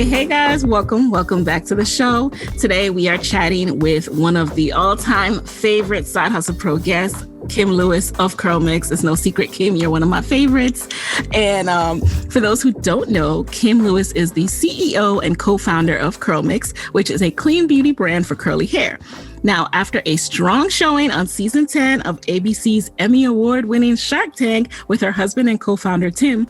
Hey guys, welcome back to the show. Today we are chatting with one of the all-time favorite Side Hustle Pro guests, Kim Lewis of CurlMix. It's no secret, Kim, you're one of my favorites. And for those who don't know, Kim Lewis is the CEO and co-founder of CurlMix, which is a clean beauty brand for curly hair. Now, after a strong showing on season 10 of ABC's Emmy Award-winning Shark Tank with her husband and co-founder Tim,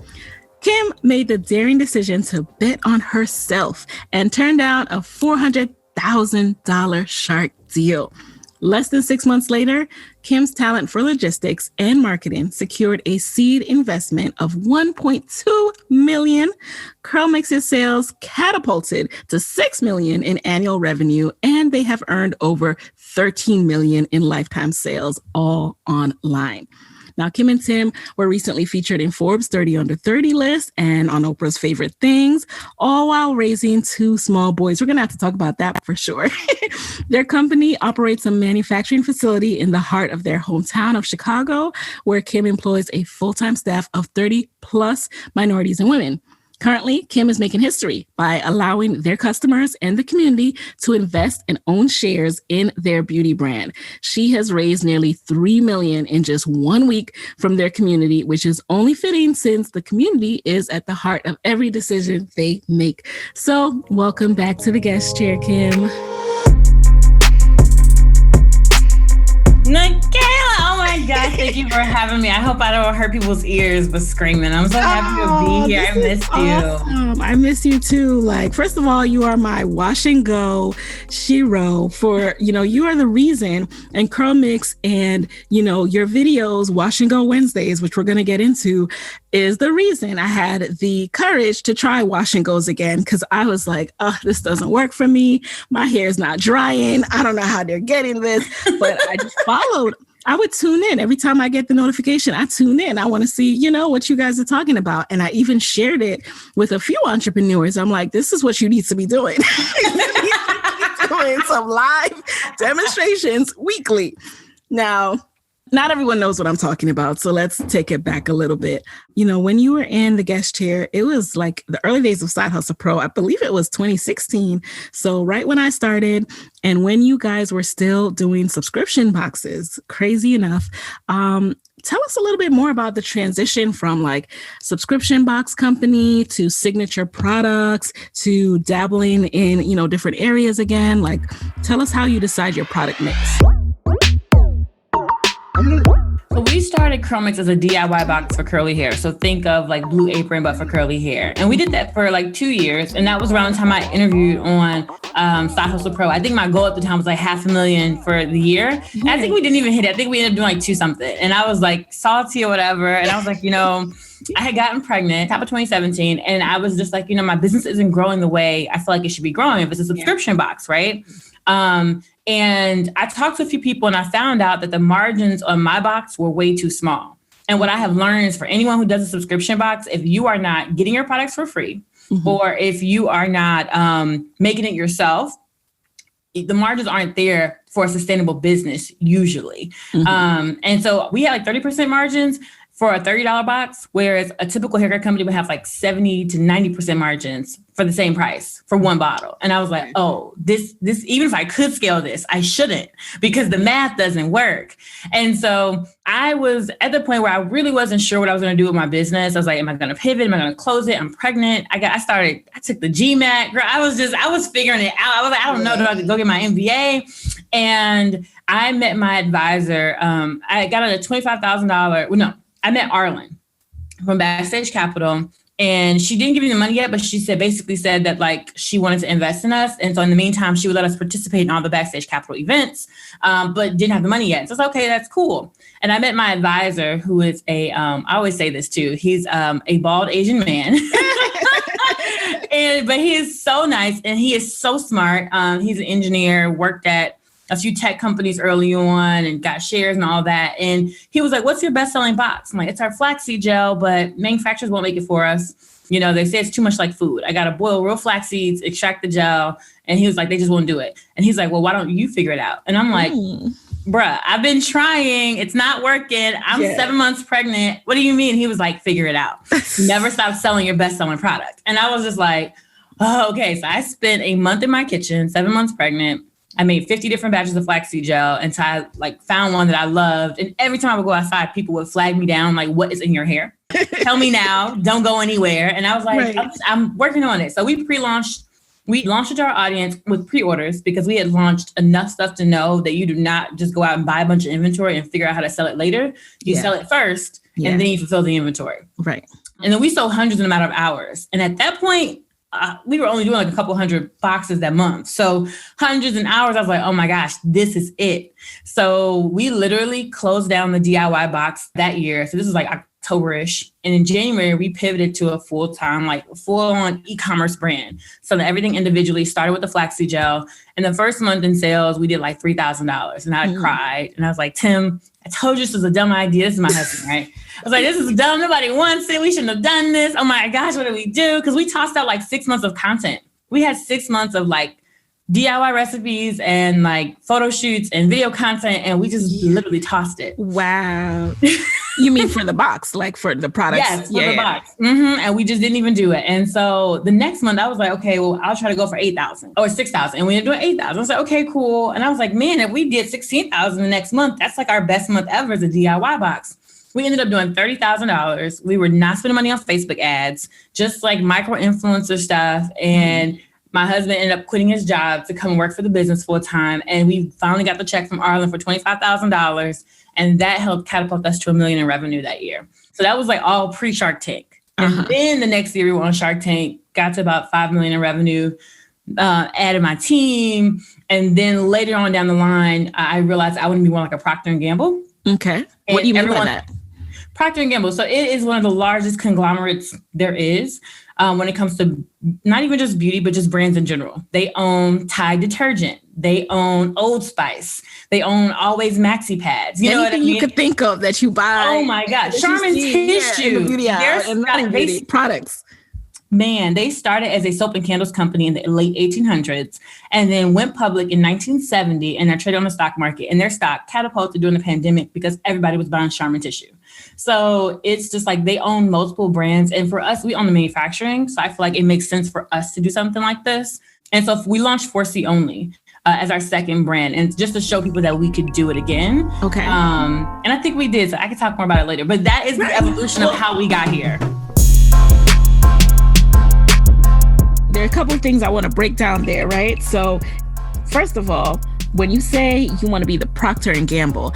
Kim made the daring decision to bet on herself and turned down a $400,000 shark deal. Less than 6 months later, Kim's talent for logistics and marketing secured a seed investment of $1.2 million. CurlMix's sales catapulted to $6 million in annual revenue, and they have earned over $13 million in lifetime sales, all online. Now, Kim and Tim were recently featured in Forbes 30 Under 30 list and on Oprah's Favorite Things, all while raising two small boys. We're going to have to talk about that for sure. Their company operates a manufacturing facility in the heart of their hometown of Chicago, where Kim employs a full-time staff of 30 plus minorities and women. Currently, Kim is making history by allowing their customers and the community to invest and own shares in their beauty brand. She has raised nearly $3 million in just 1 week from their community, which is only fitting since the community is at the heart of every decision they make. So, welcome back to the guest chair, Kim. Nicaila, oh my gosh, thank you for having me. I hope I don't hurt people's ears with screaming. I'm so happy to be here. I missed you. I miss you too. Like, first of all, you are my wash and go shiro for, you are the reason, and CurlMix and, your videos, Wash and Go Wednesdays, which we're going to get into, is the reason I had the courage to try Wash and Goes again, because I was like, oh, this doesn't work for me. My hair is not drying. I don't know how they're getting this, but I just followed. I would tune in every time I get the notification. I tune in. I want to see, what you guys are talking about. And I even shared it with a few entrepreneurs. I'm like, this is what you need to be doing. Doing some live demonstrations weekly. Now, not everyone knows what I'm talking about, so let's take it back a little bit. When you were in the guest chair, it was like the early days of Side Hustle Pro. I believe it was 2016. So right when I started, and when you guys were still doing subscription boxes, crazy enough. Tell us a little bit more about the transition from like subscription box company to signature products to dabbling in, different areas again. Like, tell us how you decide your product mix. So we started CurlMix as a DIY box for curly hair. So think of like Blue Apron, but for curly hair. And we did that for like 2 years. And that was around the time I interviewed on Side Hustle Pro. I think my goal at the time was like $500,000 for the year. And I think we didn't even hit it. I think we ended up doing like 2 something. And I was like salty or whatever. And I was like, I had gotten pregnant top of 2017. And I was just like, my business isn't growing the way I feel like it should be growing if it's a subscription box, right? And I talked to a few people and I found out that the margins on my box were way too small. And what I have learned is for anyone who does a subscription box, if you are not getting your products for free, or if you are not making it yourself, the margins aren't there for a sustainable business usually. And so we had like 30% margins for a $30 box, whereas a typical haircut company would have like 70 to 90% margins for the same price for one bottle. And I was like, oh, this, even if I could scale this, I shouldn't, because the math doesn't work. And so I was at the point where I really wasn't sure what I was going to do with my business. I was like, am I going to pivot? Am I going to close it? I'm pregnant. I took the GMAT. Girl, I was figuring it out. I was like, I don't know, do I go get my MBA? And I met my advisor. I got a $25,000. I met Arlen from Backstage Capital, and she didn't give me the money yet, but she basically said that like she wanted to invest in us. And so in the meantime, she would let us participate in all the Backstage Capital events, but didn't have the money yet. So I was like, okay, that's cool. And I met my advisor, who is I always say this too, he's a bald Asian man. But he is so nice and he is so smart. He's an engineer, worked at a few tech companies early on and got shares and all that. And he was like, what's your best-selling box? I'm like, it's our flaxseed gel, but manufacturers won't make it for us. They say it's too much like food. I got to boil real flax seeds, extract the gel. And he was like, they just won't do it. And he's like, well, why don't you figure it out? And I'm like, bruh, I've been trying. It's not working. I'm 7 months pregnant. What do you mean? He was like, figure it out. Never stop selling your best-selling product. And I was just like, Oh, okay. So I spent a month in my kitchen, 7 months pregnant. I made 50 different batches of flaxseed gel until I found one that I loved. And every time I would go outside, people would flag me down, like, what is in your hair? Tell me now, don't go anywhere. And I was like, right. I'm working on it. So we launched it to our audience with pre-orders because we had launched enough stuff to know that you do not just go out and buy a bunch of inventory and figure out how to sell it later. You sell it first and then you fulfill the inventory. Right. And then we sold hundreds in a matter of hours. And at that point, we were only doing like a couple hundred boxes that month. So hundreds and hours, I was like, oh my gosh, this is it. So we literally closed down the DIY box that year. So this was like October-ish. And in January, we pivoted to a full-time, full-on e-commerce brand. So that everything individually started with the flaxseed gel. And the first month in sales, we did like $3,000. And I cried. And I was like, Tim, I told you this was a dumb idea. This is my husband, right? I was like, this is dumb. Nobody wants it. We shouldn't have done this. Oh my gosh, what did we do? Because we tossed out 6 months of content. We had 6 months of DIY recipes and photo shoots and video content. And we just literally tossed it. Wow. You mean for the box, for the products? Yes, for the box. Mm-hmm. And we just didn't even do it. And so the next month I was like, okay, well, I'll try to go for 8,000 or 6,000. And we ended up doing 8,000. I was like, okay, cool. And I was like, man, if we did 16,000 the next month, that's our best month ever as a DIY box. We ended up doing $30,000. We were not spending money on Facebook ads, just micro influencer stuff. And my husband ended up quitting his job to come work for the business full time. And we finally got the check from Arlen for $25,000. And that helped catapult us to $1 million in revenue that year. So that was all pre-Shark Tank. And then the next year we were on Shark Tank, got to about $5 million in revenue, added my team. And then later on down the line, I realized I wouldn't be more like a Procter & Gamble. Okay. What do you mean by that? Procter & Gamble. So it is one of the largest conglomerates there is when it comes to not even just beauty, but just brands in general. They own Tide detergent. They own Old Spice. They own Always Maxi Pads. You know what I mean? You could think of that you buy. Oh my God. Charmin tissue. Beauty products. Man, they started as a soap and candles company in the late 1800s and then went public in 1970 and they're traded on the stock market, and their stock catapulted during the pandemic because everybody was buying Charmin tissue. So it's just they own multiple brands. And for us, we own the manufacturing. So I feel like it makes sense for us to do something like this. And so we launched 4C Only as our second brand, and just to show people that we could do it again. Okay. And I think we did. So I can talk more about it later. But that is the evolution of how we got here. There are a couple of things I want to break down there, right? So first of all, when you say you want to be the Procter & Gamble,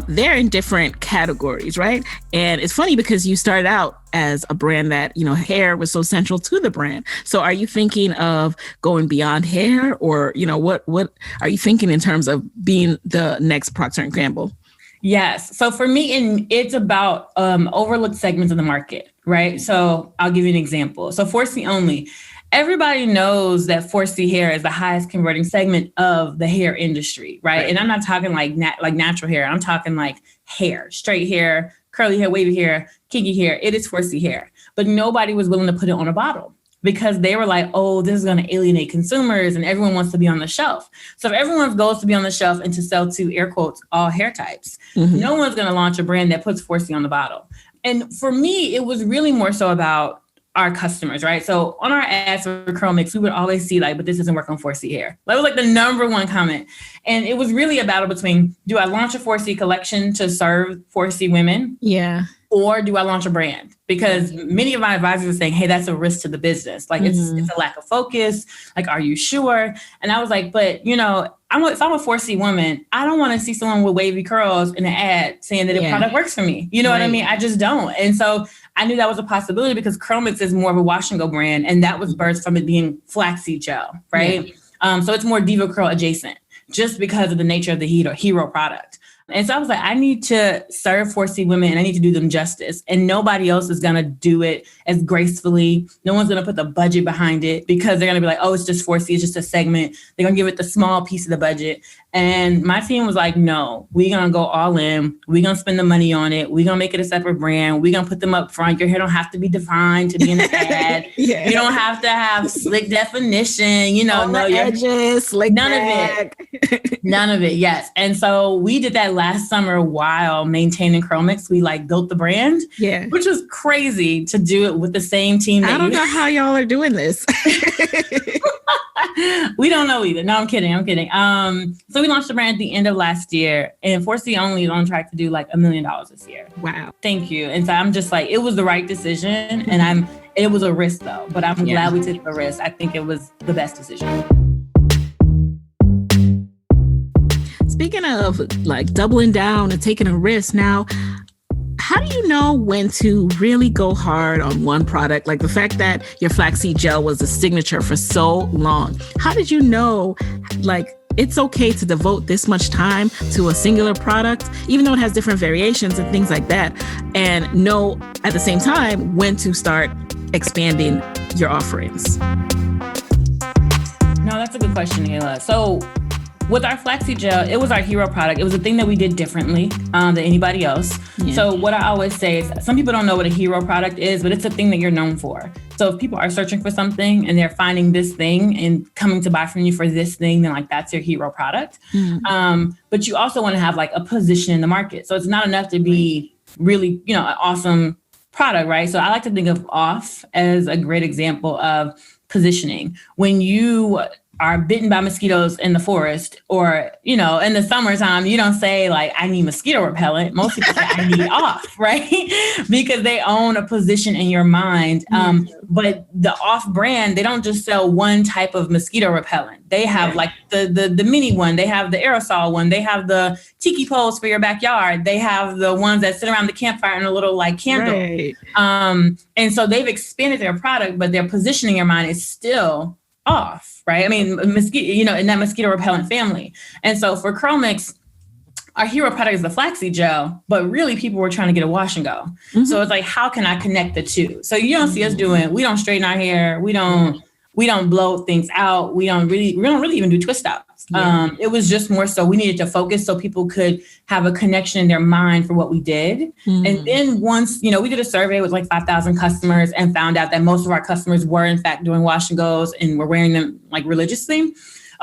they're in different categories, right? And it's funny because you started out as a brand that, hair was so central to the brand. So are you thinking of going beyond hair, or, what are you thinking in terms of being the next Procter & Gamble? Yes. So for me, it's about overlooked segments of the market, right? So I'll give you an example. So 4C Only. Everybody knows that 4C hair is the highest converting segment of the hair industry, right? And I'm not talking like natural hair. I'm talking hair, straight hair, curly hair, wavy hair, kinky hair. It is 4C hair. But nobody was willing to put it on a bottle because they were like, oh, this is going to alienate consumers and everyone wants to be on the shelf. So if everyone's goal is to be on the shelf and to sell to, air quotes, all hair types, no one's going to launch a brand that puts 4C on the bottle. And for me, it was really more so about our customers, right? So on our ads for CurlMix, we would always see but this doesn't work on 4C hair. That was the number one comment. And it was really a battle between, do I launch a 4C collection to serve 4C women? Yeah. Or do I launch a brand? Because many of my advisors were saying, hey, that's a risk to the business. It's a lack of focus. Are you sure? And I was like, but if I'm a 4C woman, I don't want to see someone with wavy curls in an ad saying that a product works for me. You know what I mean? I just don't. And so I knew that was a possibility because CurlMix is more of a wash and go brand. And that was birthed from it being flaxseed gel, right? Yeah. So it's more Diva Curl adjacent just because of the nature of the hero product. And so I was like, I need to serve 4C women and I need to do them justice. And nobody else is going to do it as gracefully. No one's going to put the budget behind it because they're going to be like, oh, it's just 4C. It's just a segment. They're going to give it the small piece of the budget. And my team was like, no, we're going to go all in. We're going to spend the money on it. We're going to make it a separate brand. We're going to put them up front. Your hair don't have to be defined to be in the ad. You don't have to have slick definition, all the edges, slick none back. Of it. None of it. Yes. And so we did that last summer while maintaining CurlMix. We built the brand, which was crazy to do it with the same team. I don't know how y'all are doing this. We don't know either. No, I'm kidding. So we launched the brand at the end of last year, and 4C Only is on track to do $1 million this year. Wow. Thank you. And so I'm just it was the right decision, and it was a risk though, but I'm glad we took the risk. I think it was the best decision. Speaking of doubling down and taking a risk now, how do you know when to really go hard on one product? Like the fact that your flaxseed gel was a signature for so long. How did you know, it's okay to devote this much time to a singular product, even though it has different variations and things like that, and know at the same time when to start expanding your offerings? No, that's a good question, Nicaila. So with our flaxseed gel, it was our hero product. It was a thing that we did differently than anybody else. Yeah. So what I always say is some people don't know what a hero product is, but it's a thing that you're known for. So if people are searching for something and they're finding this thing and coming to buy from you for this thing, then that's your hero product. Mm-hmm. But you also want to have a position in the market. So it's not enough to be really, an awesome product, right? So I like to think of off as a great example of positioning. When you are bitten by mosquitoes in the forest or, in the summertime, you don't say I need mosquito repellent. Most people say I need off, right? Because they own a position in your mind. But the off brand, they don't just sell one type of mosquito repellent. They have the mini one. They have the aerosol one. They have the tiki poles for your backyard. They have the ones that sit around the campfire in a little candle. Right. And so they've expanded their product, but their position in your mind is still off, right? I mean, mosquito, in that mosquito repellent family. And so for CurlMix, our hero product is the flaxseed gel, but really people were trying to get a wash and go. Mm-hmm. So it's how can I connect the two? So you don't see us we don't straighten our hair. We don't blow things out. We don't really even do twist outs. Yeah. It was just more so we needed to focus so people could have a connection in their mind for what we did. Mm-hmm. And then once, we did a survey with 5,000 customers and found out that most of our customers were in fact doing wash and goes and were wearing them religiously.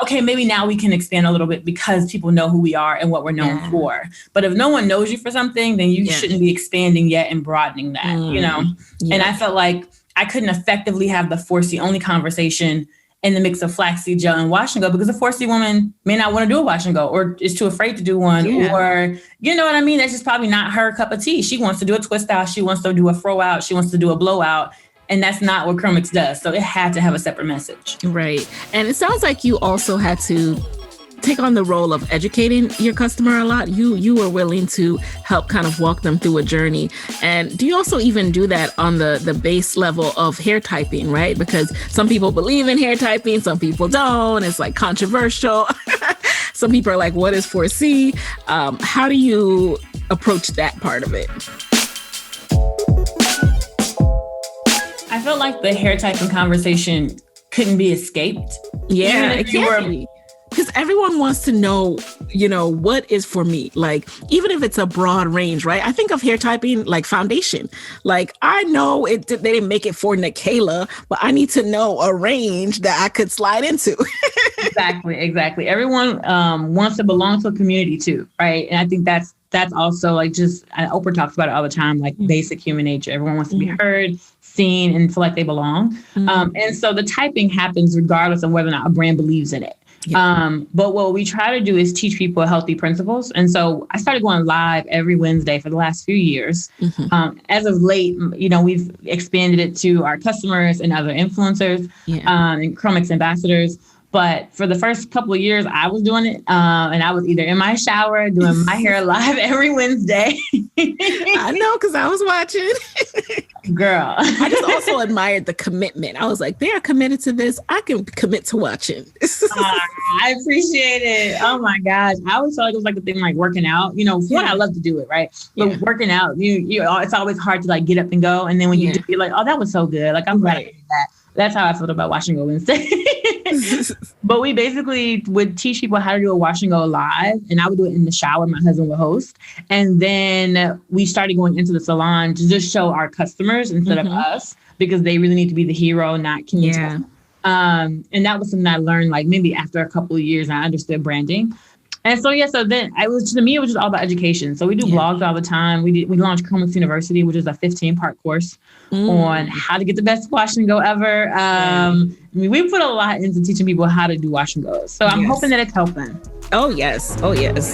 Okay, maybe now we can expand a little bit because people know who we are and what we're known for. But if no one knows you for something, then you shouldn't be expanding yet and broadening that, Yeah. And I felt like I couldn't effectively have the 4C only conversation in the mix of flaxseed gel and wash and go because a 4C woman may not want to do a wash and go or is too afraid to do one or, you know what I mean? That's just probably not her cup of tea. She wants to do a twist out. She wants to do a throw out. She wants to do a blowout. And that's not what CurlMix does. So it had to have a separate message. Right. And it sounds like you also had to take on the role of educating your customer a lot. You were willing to help kind of walk them through a journey. And do you also even do that on the base level of hair typing, right? Because some people believe in hair typing, some people don't. It's controversial. Some people are like, what is 4C? How do you approach that part of it? I felt like the hair typing conversation couldn't be escaped. Yeah, it can't be. Because everyone wants to know, what is for me? Even if it's a broad range, right? I think of hair typing like foundation. I know they didn't make it for Nicaila, but I need to know a range that I could slide into. Exactly. Everyone wants to belong to a community too, right? And I think that's also Oprah talks about it all the time, basic human nature. Everyone wants to be heard, seen, and feel like they belong. Mm-hmm. And so the typing happens regardless of whether or not a brand believes in it. Yeah. But what we try to do is teach people healthy principles. And so I started going live every Wednesday for the last few years. Mm-hmm. As of late, we've expanded it to our customers and other influencers and CurlMix ambassadors. But for the first couple of years, I was doing it. And I was either in my shower doing my hair live every Wednesday. I know, because I was watching. Girl. I just also admired the commitment. I was like, they are committed to this. I can commit to watching. I appreciate it. Oh my gosh. I always felt like it was a thing working out. One, I love to do it, right? But working out, it's always hard to get up and go. And then when you do, you're like, oh, that was so good. I'm glad I did that. That's how I felt about Wash and Go Wednesday. But we basically would teach people how to do a wash and go live. And I would do it in the shower. My husband would host. And then we started going into the salon to just show our customers instead of us, because they really need to be the hero, not Kenya's. Yeah. And that was something I learned like maybe after a couple of years, and I understood branding. And so, so then it was just all about education. So we do blogs all the time. We launched CurlMix University, which is a 15-part course on how to get the best wash and go ever. We put a lot into teaching people how to do wash and goes. So I'm hoping that it's helping. Oh, yes. Oh, yes.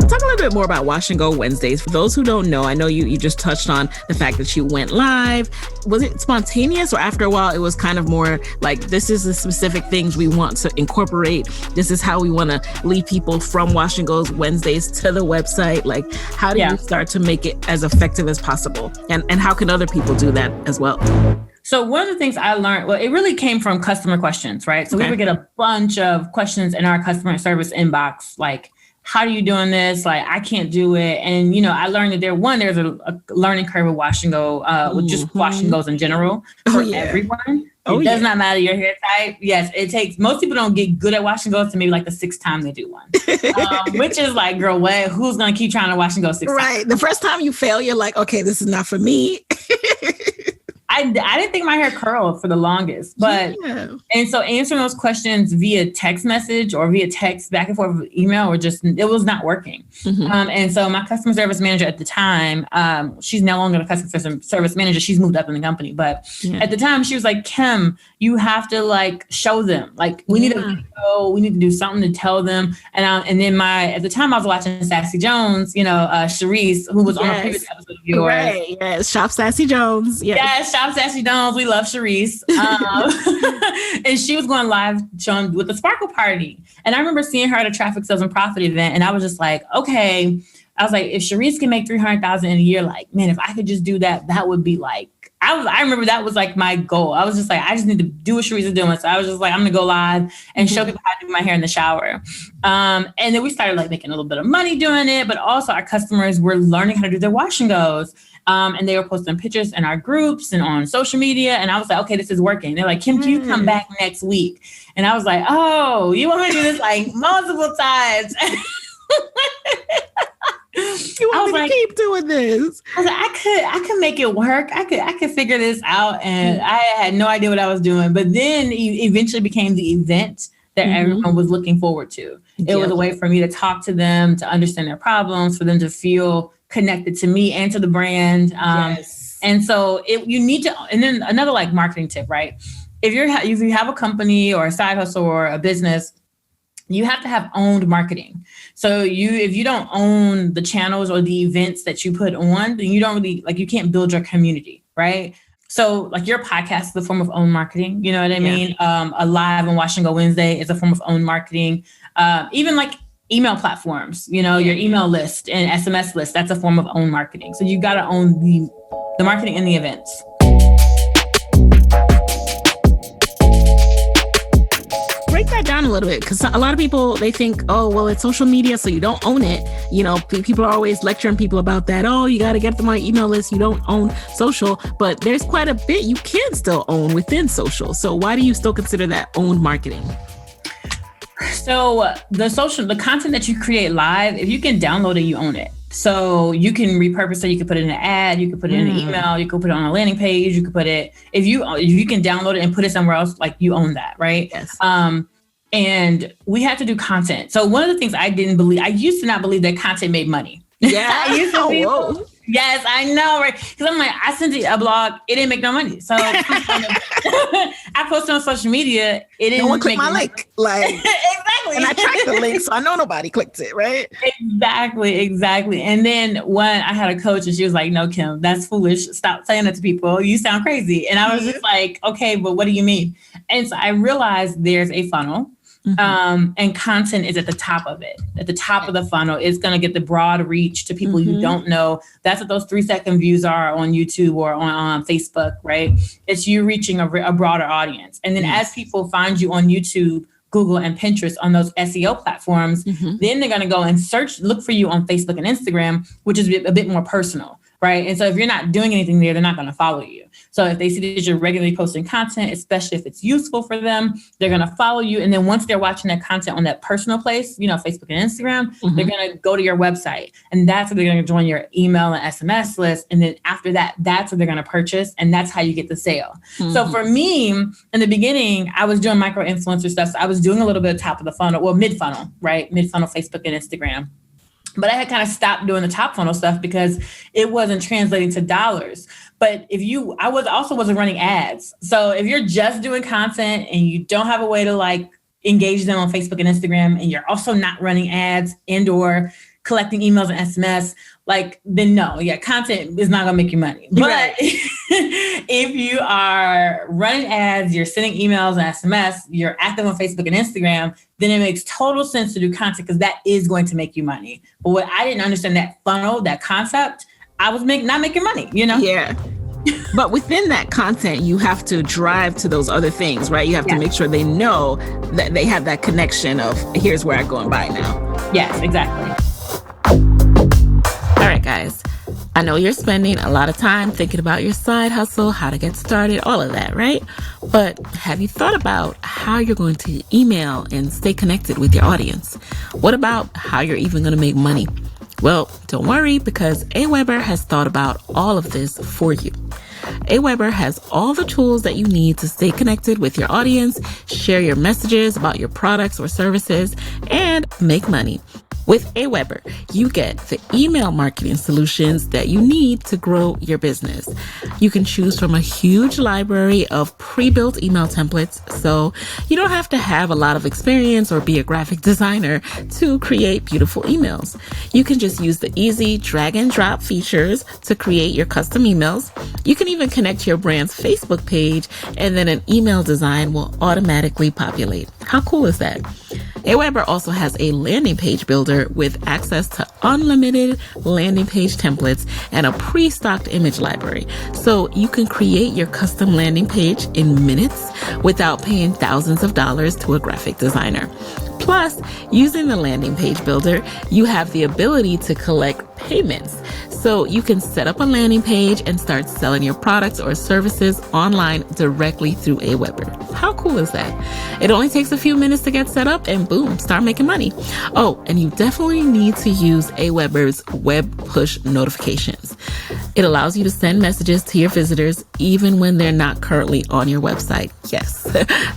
Talk a little bit more about Wash and Go Wednesdays. For those who don't know, I know you just touched on the fact that you went live. Was it spontaneous, or after a while it was kind of more like, this is the specific things we want to incorporate. This is how we want to lead people from Wash and Go's Wednesdays to the website. Like, how do you start to make it as effective as possible? And how can other people do that as well? So one of the things I learned, it really came from customer questions, right? So we would get a bunch of questions in our customer service inbox, like, how are you doing this? Like, I can't do it. And, I learned that there's a learning curve with wash and go, with just wash and goes in general for everyone. It does not matter your hair type. Yes, it takes, most people don't get good at wash and goes to maybe like the sixth time they do one, which is like, girl, what? Who's going to keep trying to wash and go six times? Right. The first time you fail, you're like, okay, this is not for me. I didn't think my hair curled for the longest, but, and so answering those questions via text message or via text back and forth with email, it was not working. And so my customer service manager at the time, she's no longer the customer service manager. She's moved up in the company, but at the time she was like, Kim, you have to like show them, like we need a video, we need to do something to tell them. And then at the time I was watching Sassy Jones, Sharice, who was on a previous episode of yours. Right. Yes. Shop Sassy Jones. Yes. Shop Sassy Jones. We love Sharice. And she was going live showing with the Sparkle Party. And I remember seeing her at a Traffic Sales and Profit event. And I was just like, okay. I was like, if Sharice can make $300,000 in a year, like, man, if I could just do that, that would be like, I remember that was like my goal. I was just like, I just need to do what Sharice is doing. So I was just like, I'm going to go live and show people how to do my hair in the shower. And then we started like making a little bit of money doing it, but also our customers were learning how to do their wash and goes. And they were posting pictures in our groups and on social media. And I was like, okay, this is working. They're like, Kim, can you come back next week? And I was like, oh, you want me to do this like multiple times? You want me to keep doing this? I was like, I could make it work. I could figure this out. And I had no idea what I was doing. But then it eventually became the event that everyone was looking forward to. It was a way for me to talk to them, to understand their problems, for them to feel connected to me and to the brand. And so you need to, and then another like marketing tip, right? If you have a company or a side hustle or a business, you have to have owned marketing. So if you don't own the channels or the events that you put on, then you don't really, like, you can't build your community, right? So like your podcast is a form of own marketing, you know what I mean? A live on Wash and Go Wednesday is a form of own marketing. Even like email platforms, your email list and SMS list, that's a form of own marketing. So you got to own the marketing and the events. Break that down a little bit, because a lot of people, they think, oh, well, it's social media, so you don't own it. People are always lecturing people about that. Oh, you got to get them on email list. You don't own social, but there's quite a bit you can still own within social. So why do you still consider that owned marketing? So the content that you create live, if you can download it, you own it. So you can repurpose it. You can put it in an ad. You can put it in an email. You can put it on a landing page. You can put it, if you can download it and put it somewhere else, like you own that, right? Yes. And we have to do content. So one of the things I used to not believe that content made money. Yeah. I used to yes, I know, right? Because I'm like, I sent a blog, it didn't make no money. So I posted on social media, it didn't. No one clicked my link, like exactly. And I tracked the link, so I know nobody clicked it, right? Exactly. And then when I had a coach, and she was like, "No, Kim, that's foolish. Stop saying that to people. You sound crazy." And I was just like, "Okay, but what do you mean?" And so I realized there's a funnel. And content is at the top of it. At the top of the funnel, it's going to get the broad reach to people you don't know. That's what those 3-second views are on YouTube or on Facebook, right? It's you reaching a broader audience. And then as people find you on YouTube, Google, and Pinterest on those SEO platforms, then they're going to go and look for you on Facebook and Instagram, which is a bit more personal. right? And so if you're not doing anything there, they're not going to follow you. So if they see that you're regularly posting content, especially if it's useful for them, they're going to follow you. And then once they're watching that content on that personal place, Facebook and Instagram, they're going to go to your website. And that's where they're going to join your email and SMS list. And then after that, that's what they're going to purchase. And that's how you get the sale. So for me, in the beginning, I was doing micro influencer stuff. So I was doing a little bit of top of the funnel, well, mid funnel, right? Mid funnel, Facebook and Instagram. But I had kind of stopped doing the top funnel stuff because it wasn't translating to dollars. But I wasn't running ads. So if you're just doing content and you don't have a way to engage them on Facebook and Instagram, and you're also not running ads and or collecting emails and SMS, then no, content is not gonna make you money. But if you are running ads, you're sending emails and SMS, you're active on Facebook and Instagram, then it makes total sense to do content because that is going to make you money. But what I didn't understand, that funnel, that concept, I was not making money, Yeah. But within that content, you have to drive to those other things, right? You have to make sure they know that they have that connection of here's where I go and buy now. Yes, exactly. All right, guys. I know you're spending a lot of time thinking about your side hustle, how to get started, all of that, right? But have you thought about how you're going to email and stay connected with your audience? What about how you're even going to make money? Well, don't worry, because Aweber has thought about all of this for you. Aweber has all the tools that you need to stay connected with your audience, share your messages about your products or services, and make money. With Aweber, you get the email marketing solutions that you need to grow your business. You can choose from a huge library of pre-built email templates, so you don't have to have a lot of experience or be a graphic designer to create beautiful emails. You can just use the easy drag and drop features to create your custom emails. You can even connect to your brand's Facebook page, and then an email design will automatically populate. How cool is that? Aweber also has a landing page builder with access to unlimited landing page templates and a pre-stocked image library. So you can create your custom landing page in minutes without paying thousands of dollars to a graphic designer. Plus, using the landing page builder, you have the ability to collect payments. So you can set up a landing page and start selling your products or services online directly through Aweber. How cool is that? It only takes a few minutes to get set up and boom, start making money. Oh, and you definitely need to use Aweber's web push notifications. It allows you to send messages to your visitors even when they're not currently on your website. Yes,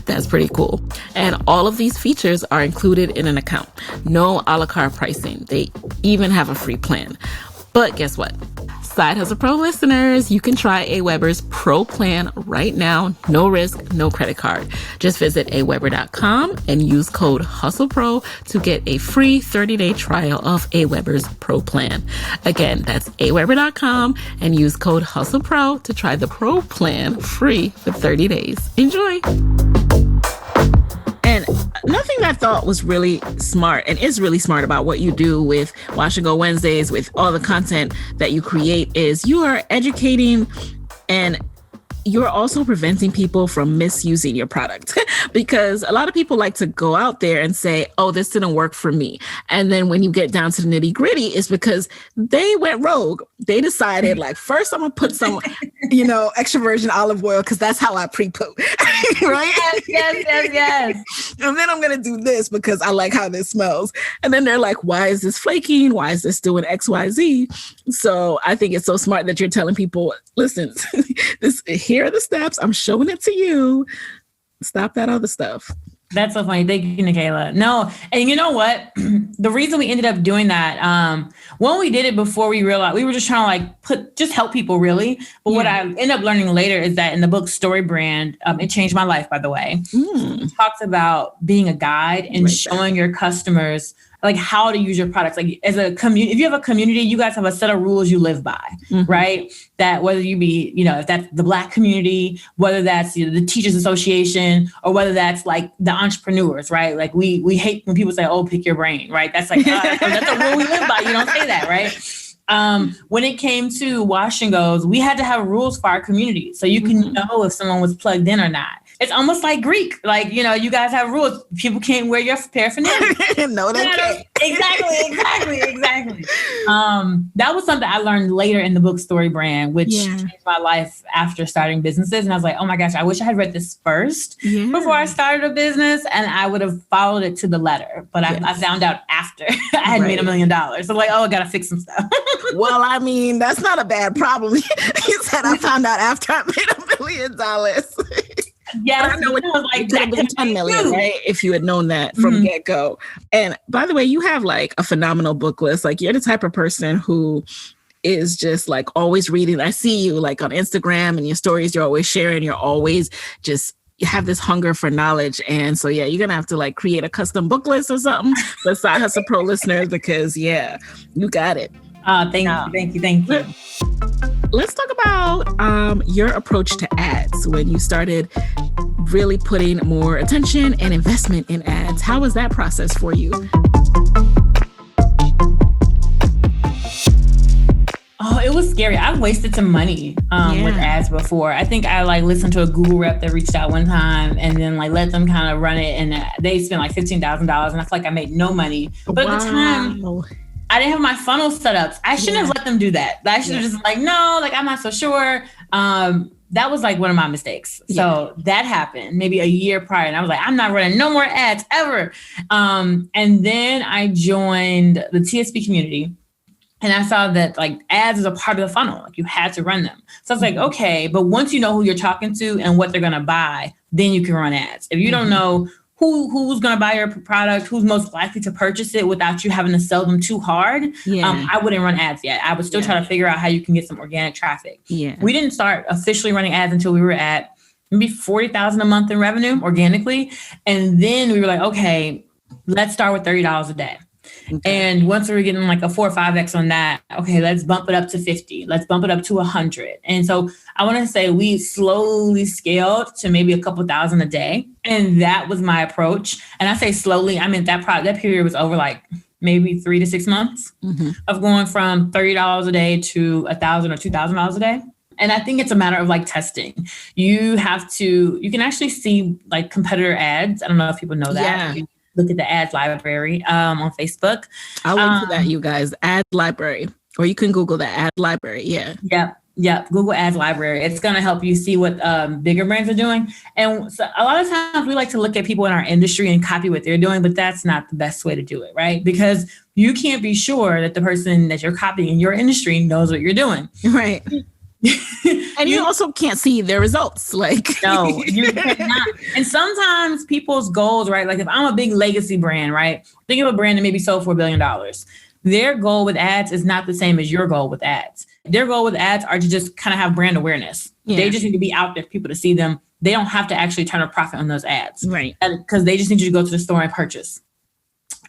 that's pretty cool. And all of these features are included in an account. No a la carte pricing. They even have a free plan. But guess what? Side Hustle Pro listeners, you can try Aweber's Pro plan right now. No risk, no credit card. Just visit aweber.com and use code HustlePro to get a free 30-day trial of Aweber's Pro plan. Again, that's aweber.com and use code HustlePro to try the Pro plan free for 30 days. Enjoy. And nothing I thought was really smart and is really smart about what you do with Wash and Go Wednesdays, with all the content that you create, is you are educating and you're also preventing people from misusing your product. Because a lot of people like to go out there and say, oh, this didn't work for me. And then when you get down to the nitty gritty, it's because they went rogue. They decided, first I'm going to put some, extra virgin olive oil because that's how I pre-poo. Right? Yes. And then I'm going to do this because I like how this smells. And then they're like, why is this flaking? Why is this doing X, Y, Z? So I think it's so smart that you're telling people, listen, here are the steps. I'm showing it to you. Stop that other stuff. That's so funny. Thank you, Nicaila. No, and you know what? The reason we ended up doing that, when we did it before, we realized we were just trying to just help people, really. But what I ended up learning later is that in the book Story Brand, it changed my life, by the way. It talks about being a guide and showing your customers how to use your products. As a community, if you have a community, you guys have a set of rules you live by, right? That whether you be, if that's the Black community, whether that's the Teachers Association, or whether that's the entrepreneurs, right? We hate when people say, oh, pick your brain, right? That's that's a rule we live by. You don't say that, right? When it came to Wash and Goes, we had to have rules for our community so you can know if someone was plugged in or not. It's almost like Greek. You guys have rules. People can't wear your paraphernalia. No, they can't. Exactly. That was something I learned later in the book Story Brand, which changed my life after starting businesses. And I was like, oh my gosh, I wish I had read this first before I started a business, and I would have followed it to the letter. But I found out after I had made $1 million. So I'm like, oh, I got to fix some stuff. Well, I mean, that's not a bad problem. You said I found out after I made $1 million. Yes, I know it was like could have been 10 million, right? If you had known that from get-go. And by the way, you have like a phenomenal book list. Like, you're the type of person who is just like always reading. I see you like on Instagram and your stories, you're always sharing, you're always just, you have this hunger for knowledge. And so, yeah, you're going to have to like create a custom book list or something for Side Hustle Pro listeners, because you got it. Thank you. Let's talk about your approach to ads when you started really putting more attention and investment in ads. How was that process for you? Oh, it was scary. I've wasted some money with ads before. I think I like listened to a Google rep that reached out one time and then like let them kind of run it, and they spent like $15,000, and I feel like I made no money. But at the time, I didn't have my funnel set up. I shouldn't have let them do that. I should have just like, no, like I'm not so sure. That was like one of my mistakes. So that happened maybe a year prior. And I was like, I'm not running no more ads ever. And then I joined the TSP community. And I saw that like ads is a part of the funnel. Like you had to run them. So I was like, okay, but once you know who you're talking to and what they're going to buy, then you can run ads. If you don't know who's going to buy your product, who's most likely to purchase it without you having to sell them too hard, I wouldn't run ads yet. I would still try to figure out how you can get some organic traffic. We didn't start officially running ads until we were at maybe $40,000 a month in revenue organically. And then we were like, okay, let's start with $30 a day. Okay. And once we were getting like a 4 or 5x on that, okay, let's bump it up to 50. Let's bump it up to 100. And so I want to say we slowly scaled to maybe a couple thousand a day. And that was my approach. And I say slowly, I mean, that period was over like maybe 3 to 6 months of going from $30 a day to $1,000 or $2,000 a day. And I think it's a matter of like testing. You can actually see like competitor ads. I don't know if people know that. Look at the ads library on Facebook. I'll link to that, you guys. Ad library. Or you can Google that, ad library. Yep. Google ads library. It's going to help you see what bigger brands are doing. And so a lot of times we like to look at people in our industry and copy what they're doing, but that's not the best way to do it, right? Because you can't be sure that the person that you're copying in your industry knows what you're doing. Right. And you also can't see their results. Like, no, you cannot. And sometimes people's goals, right? Like if I'm a big legacy brand, right? Think of a brand that maybe sold for $1 billion. Their goal with ads is not the same as your goal with ads. Their goal with ads are to just kind of have brand awareness. They just need to be out there for people to see them. They don't have to actually turn a profit on those ads. Right. Because they just need you to go to the store and purchase.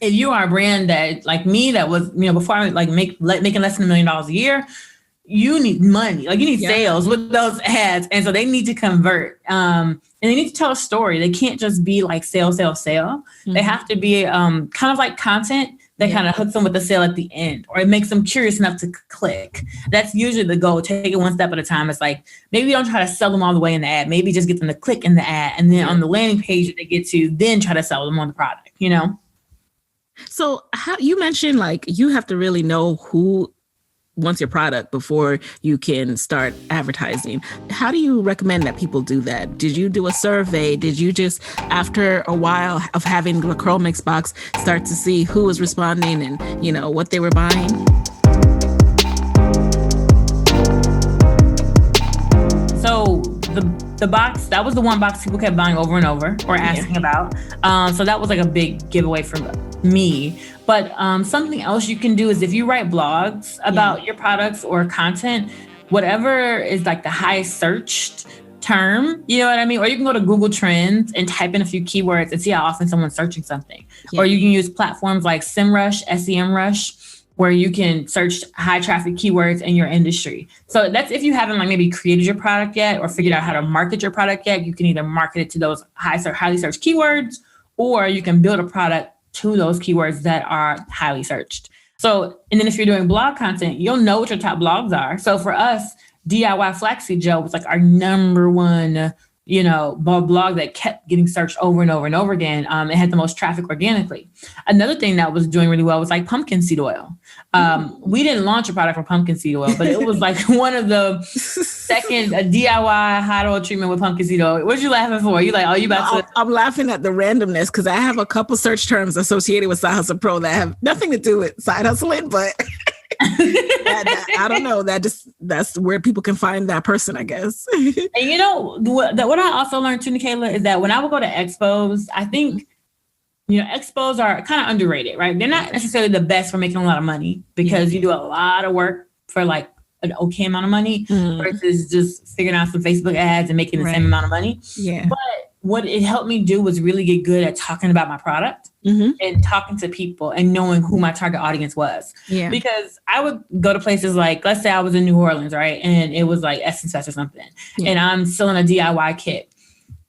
If you are a brand that like me, that was, before I like making less than $1 million a year, you need money, like you need sales with those ads. And so they need to convert and they need to tell a story. They can't just be like sale. They have to be kind of like content that kind of hooks them with the sale at the end, or it makes them curious enough to click. That's usually the goal. Take it one step at a time. It's like, maybe don't try to sell them all the way in the ad. Maybe just get them to click in the ad. And then on the landing page that they get to, then try to sell them on the product, So how you mentioned like you have to really know who wants your product before you can start advertising. How do you recommend that people do that? Did you do a survey? Did you just, after a while of having the CurlMix box, start to see who was responding and, what they were buying? So the box, that was the one box people kept buying over and over or asking about. So that was like a big giveaway for me. But something else you can do is if you write blogs about your products or content, whatever is like the highest searched term, you know what I mean? Or you can go to Google Trends and type in a few keywords and see how often someone's searching something. Or you can use platforms like SEMrush, SEMrush, where you can search high traffic keywords in your industry. So that's if you haven't like maybe created your product yet or figured out how to market your product yet, you can either market it to those highly searched keywords, or you can build a product to those keywords that are highly searched. So, and then if you're doing blog content, you'll know what your top blogs are. So for us, DIY flaxseed gel was like our number one blog that kept getting searched over and over and over again. It had the most traffic organically. Another thing that was doing really well was like pumpkin seed oil. We didn't launch a product for pumpkin seed oil, but it was like one of the second DIY hot oil treatment with pumpkin seed oil. What you laughing for? You like, oh, you about to? I'm laughing at the randomness because I have a couple search terms associated with Side Hustle Pro that have nothing to do with side hustling, but I don't know. That's where people can find that person, I guess. And what I also learned too, Nicaila, is that when I would go to expos, I think, expos are kind of underrated, right? They're not necessarily the best for making a lot of money because you do a lot of work for like an okay amount of money versus just figuring out some Facebook ads and making the same amount of money. Yeah. But what it helped me do was really get good at talking about my product and talking to people and knowing who my target audience was. Yeah. Because I would go to places like, let's say I was in New Orleans, right? And it was like Essence Fest or something. Yeah. And I'm selling a DIY kit.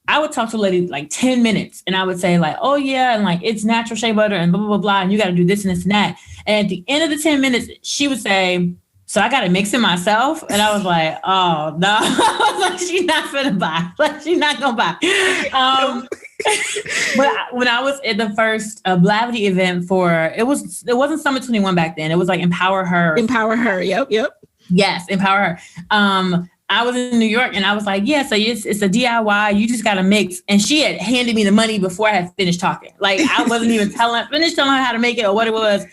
I would talk to a lady like 10 minutes and I would say like, oh yeah, and like it's natural shea butter and blah, blah, blah, blah. And you got to do this and this and that. And at the end of the 10 minutes, she would say, so I got to mix it myself. And I was like, oh, no. I was like, she's not finna buy. Like, she's not going to buy. But when I was at the first Blavity event it wasn't Summit 21 back then. It was like Empower Her. Empower Her. Yep. Yes, Empower Her. I was in New York and I was like, yeah, so it's a DIY. You just got to mix. And she had handed me the money before I had finished talking. Like I wasn't even finished telling her how to make it or what it was.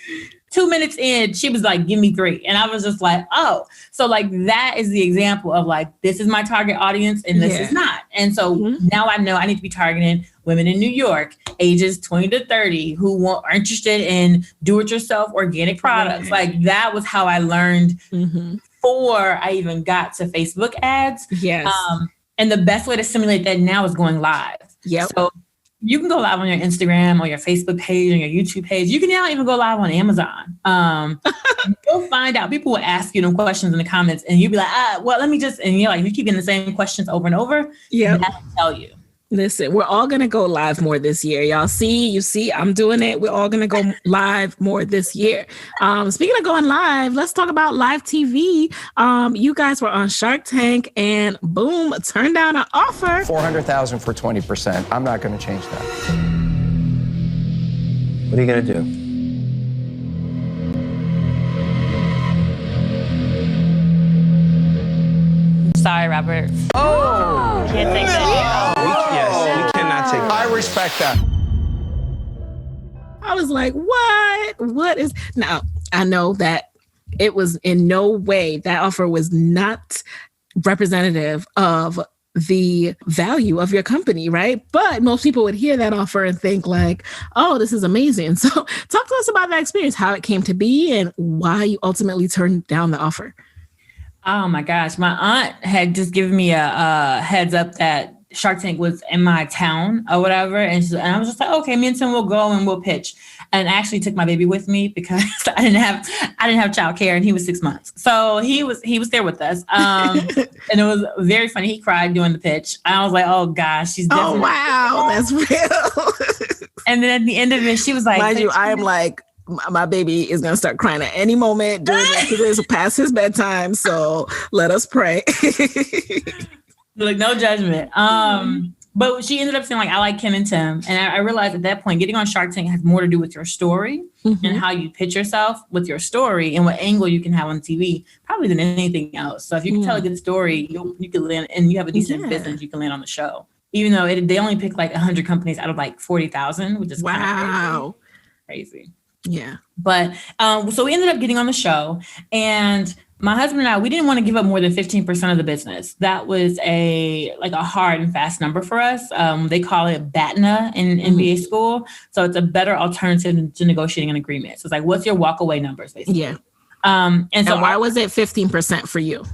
2 minutes in, she was like, give me 3. And I was just like, oh, so like that is the example of like, this is my target audience and this is not. And so now I know I need to be targeting women in New York, ages 20 to 30, who are interested in do-it-yourself organic products. Like that was how I learned before I even got to Facebook ads. Yes. And the best way to simulate that now is going live. Yep. So you can go live on your Instagram or your Facebook page or your YouTube page. You can now even go live on Amazon. You'll find out. People will ask you them questions in the comments and you'll be like, well, let me just, and you're like, you keep getting the same questions over and over. Yeah. That'll tell you. Listen, we're all going to go live more this year. You see, I'm doing it. We're all going to go live more this year. Speaking of going live, let's talk about live TV. You guys were on Shark Tank and boom, turned down an offer. $400,000 for 20%. I'm not going to change that. What are you going to do? Sorry, Robert. Oh! Can't take that. Yes, we cannot take that. I respect that. I was like, what is... Now, I know that it was in no way, that offer was not representative of the value of your company, right? But most people would hear that offer and think like, oh, this is amazing. So talk to us about that experience, how it came to be and why you ultimately turned down the offer. Oh my gosh. My aunt had just given me a heads up that Shark Tank was in my town or whatever. And I was just like, okay, me and Tim will go and we'll pitch. And I actually took my baby with me because I didn't have childcare and he was 6 months. So he was there with us. And it was very funny. He cried during the pitch. I was like, oh gosh, she's definitely. Oh, wow. That's real. And then at the end of it, she was like, mind you, I am like, my baby is going to start crying at any moment during this past his bedtime. So let us pray. Like no judgment. But she ended up saying like, I like Kim and Tim. And I realized at that point, getting on Shark Tank has more to do with your story and how you pitch yourself with your story and what angle you can have on TV, probably than anything else. So if you can tell a good story, you can land and you have a decent business, you can land on the show. Even though they only pick like 100 companies out of like 40,000, which is kind of crazy. Yeah. But so we ended up getting on the show and my husband and I, we didn't want to give up more than 15% of the business. That was a hard and fast number for us. They call it BATNA in MBA school. So it's a better alternative to negotiating an agreement. So it's like, what's your walk away numbers basically? Yeah. And why was it 15% for you?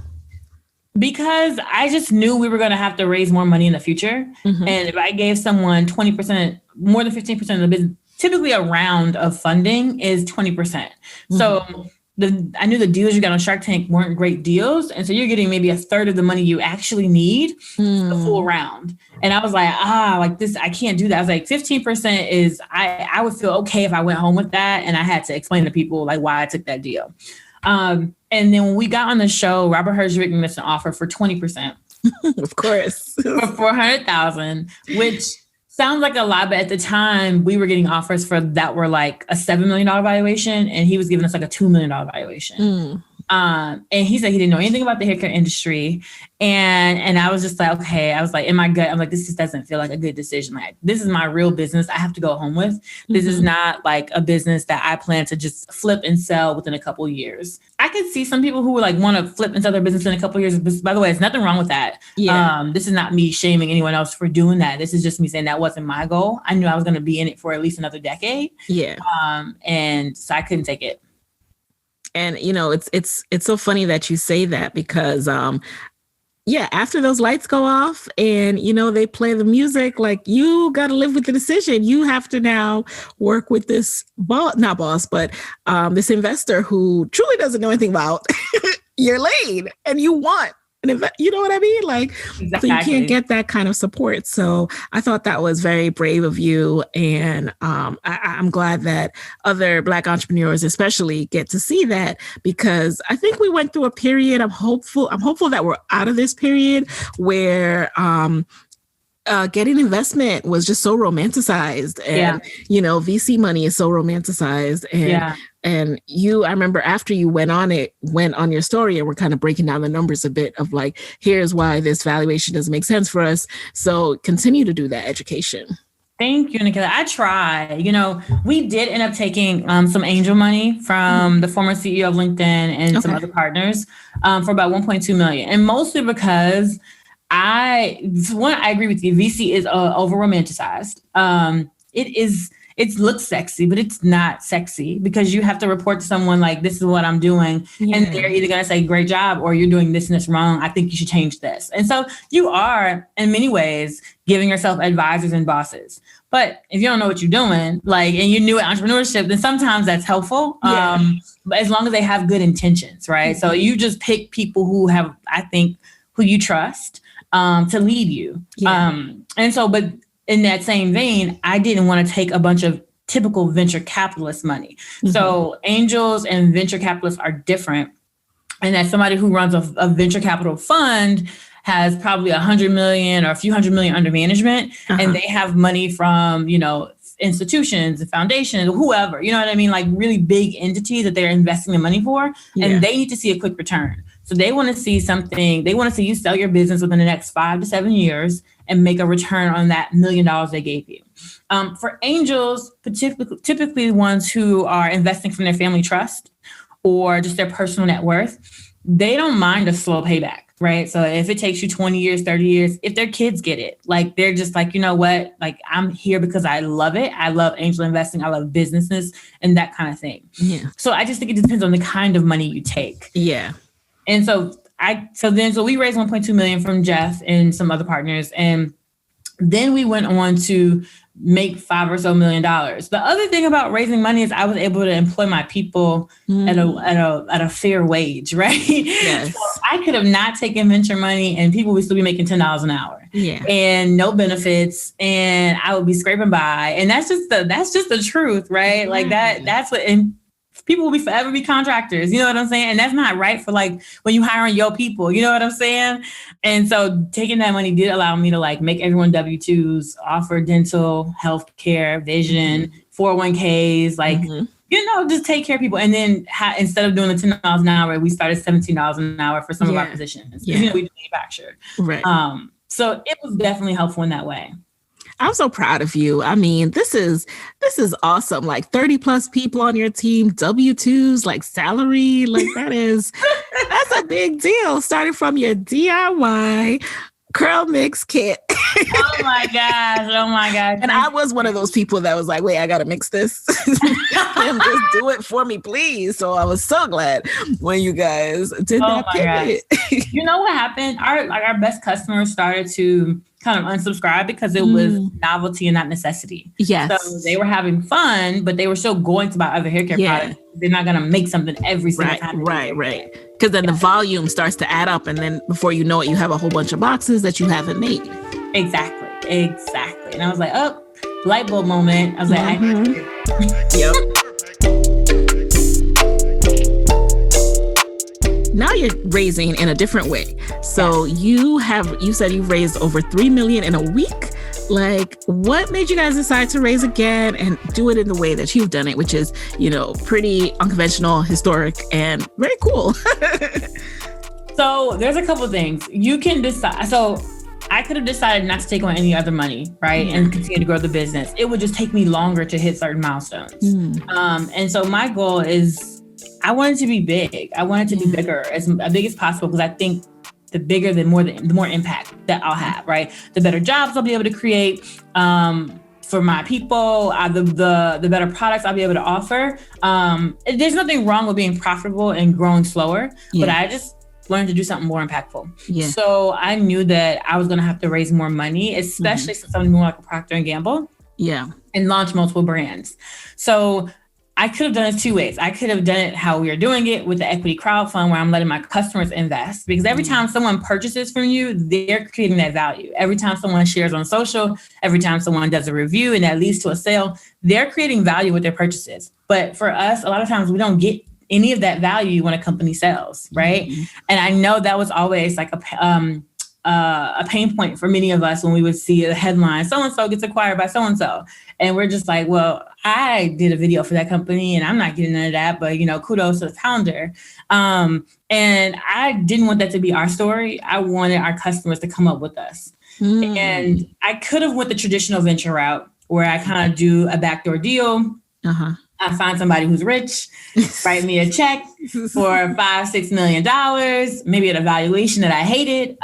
Because I just knew we were going to have to raise more money in the future. And if I gave someone 20%, more than 15% of the business, typically a round of funding is 20%. So I knew the deals you got on Shark Tank weren't great deals. And so you're getting maybe a third of the money you actually need the full round. And I was like, like this, I can't do that. I was like, 15% is, I would feel okay if I went home with that. And I had to explain to people like why I took that deal. And then when we got on the show, Robert Herjavec made us an offer for 20%. Of course. For $400,000, which sounds like a lot, but at the time we were getting offers for that were like a $7 million valuation, and he was giving us like a $2 million valuation. And he said he didn't know anything about the hair care industry. And I was just like, okay, I was like, in my gut, I'm like, this just doesn't feel like a good decision. Like, this is my real business I have to go home with. This is not like a business that I plan to just flip and sell within a couple of years. I could see some people who would like want to flip and sell their business in a couple of years. By the way, there's nothing wrong with that. This is not me shaming anyone else for doing that. This is just me saying that wasn't my goal. I knew I was going to be in it for at least another decade. And so I couldn't take it. And, you know, it's so funny that you say that because, after those lights go off and, you know, they play the music, like you got to live with the decision. You have to now work with this this investor who truly doesn't know anything about your lane and you want. You know what I mean? Like, exactly. So you can't get that kind of support. So I thought that was very brave of you. And I'm glad that other Black entrepreneurs especially get to see that, because I think we went through a period. I'm hopeful that we're out of this period where getting investment was just so romanticized, and you know, VC money is so romanticized, and I remember after you went on your story and we're kind of breaking down the numbers a bit of like, here's why this valuation doesn't make sense for us. So continue to do that education. Thank you, Nicaila. I try. You know, we did end up taking some angel money from the former CEO of LinkedIn and some other partners for about $1.2 million, and mostly because I agree with you. VC is over romanticized. It looks sexy, but it's not sexy because you have to report to someone like, this is what I'm doing. And they're either going to say, great job, or you're doing this and this wrong. I think you should change this. And so you are, in many ways, giving yourself advisors and bosses. But if you don't know what you're doing, like, and you're new at entrepreneurship, then sometimes that's helpful. But as long as they have good intentions, right? So you just pick people who have, I think, who you trust to lead you. And so, but in that same vein, I didn't want to take a bunch of typical venture capitalist money. So angels and venture capitalists are different. And as somebody who runs a venture capital fund has probably 100 million or a few hundred million under management, and they have money from, you know, institutions and foundations, whoever, you know what I mean? Like really big entities that they're investing the money for, and they need to see a quick return. So they want to see something, they want to see you sell your business within the next 5 to 7 years and make a return on that $1 million they gave you. For angels, typically ones who are investing from their family trust or just their personal net worth, they don't mind a slow payback, right? So if it takes you 20 years, 30 years, if their kids get it, like they're just like, you know what, like I'm here because I love it. I love angel investing. I love businesses and that kind of thing. So I just think it depends on the kind of money you take. And so we raised 1.2 million from Jeff and some other partners. And then we went on to make $5 million or so. The other thing about raising money is I was able to employ my people at a fair wage, right? So I could have not taken venture money and people would still be making $10 an hour and no benefits, and I would be scraping by. And that's just the truth, right? Like that's what, and people will forever be contractors. You know what I'm saying? And that's not right for like when you hiring your people, you know what I'm saying? And so taking that money did allow me to like make everyone W-2s, offer dental, healthcare, vision, 401ks, like, you know, just take care of people. And then instead of doing the $10 an hour, we started $17 an hour for some of our positions. You know, we do manufacture. So it was definitely helpful in that way. I'm so proud of you. I mean, this is awesome. Like 30 plus people on your team, W-2s, like salary, like that's a big deal. Starting from your DIY CurlMix kit. Oh my gosh. And I was one of those people that was like, wait, I got to mix this. Just do it for me, please. So I was so glad when you guys did that pivot. You know what happened? Our best customers started to kind of unsubscribe because it was novelty and not necessity. So they were having fun, but they were still going to buy other hair care products. They're not going to make something every single time. Right. Because then the volume starts to add up, and then before you know it, you have a whole bunch of boxes that you haven't made. Exactly. And I was like, oh, light bulb moment. I was like, Now you're raising in a different way. So you said you've raised over 3 million in a week. Like, what made you guys decide to raise again and do it in the way that you've done it, which is, pretty unconventional, historic, and very cool? So there's a couple things you can decide. So I could have decided not to take on any other money, right? And continue to grow the business. It would just take me longer to hit certain milestones. And so my goal is, I want it to be big. I want it to be bigger, as big as possible, because I think the bigger, the more impact that I'll have, right? The better jobs I'll be able to create for my people, the better products I'll be able to offer. There's nothing wrong with being profitable and growing slower, but I just learned to do something more impactful. So I knew that I was going to have to raise more money, especially since I'm more like a Procter & Gamble. And launch multiple brands. So I could have done it two ways. I could have done it how we are doing it with the Equity Crowdfund, where I'm letting my customers invest, because every time someone purchases from you, they're creating that value. Every time someone shares on social, every time someone does a review and that leads to a sale, they're creating value with their purchases. But for us, a lot of times we don't get any of that value when a company sells, right? And I know that was always like a pain point for many of us when we would see a headline, so-and-so gets acquired by so-and-so. And we're just like, well, I did a video for that company and I'm not getting none of that, but kudos to the founder. And I didn't want that to be our story. I wanted our customers to come up with us. And I could have went the traditional venture route, where I kind of do a backdoor deal. I find somebody who's rich, write me a check for $5-6 million, maybe at a valuation that I hated.